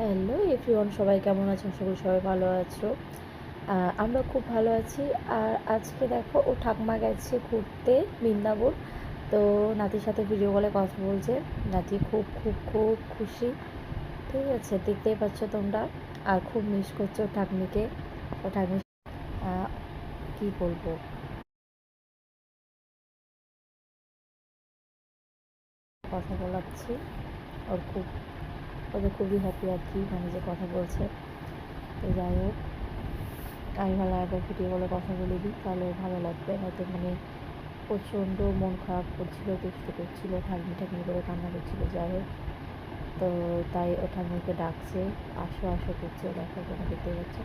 Hello everyone, সবাই কেমন আছো? আশা করি সবাই ভালো আছো। আমরা খুব ভালো আছি। আর আজকে দেখো ও ঠাকুমা গেছে ঘুরতে বৃন্দাবন। তো নাতির সাথে ভিডিও কলে কথা বলছে। নাতি খুব খুব খুব খুশি। ঠিক আছে, দেখতেই পাচ্ছ তোমরা। আর খুব মিস করছে ওর ঠাকুমিকে। ও ঠাকুমি কী বলবো, কথা বলাচ্ছি। ওর খুব ওদের খুবই হ্যাপি আর কি, মানে যে কথা বলছে। তো যাই হোক, আমি ভালো একবার ভিডিও কলে কথা বলে দিই, তাহলে ভালো লাগবে। নয়তো মানে প্রচণ্ড মন খারাপ করছিল, দুষ্টু করছিল, ঠাকুমি ঠাকুমি করে কান্না করছিল। যাই হোক, তো তাই ও ঠাকুমিকে ডাকছে, আসো আসো করছে, দেখো তোমরা দেখতে পাচ্ছ।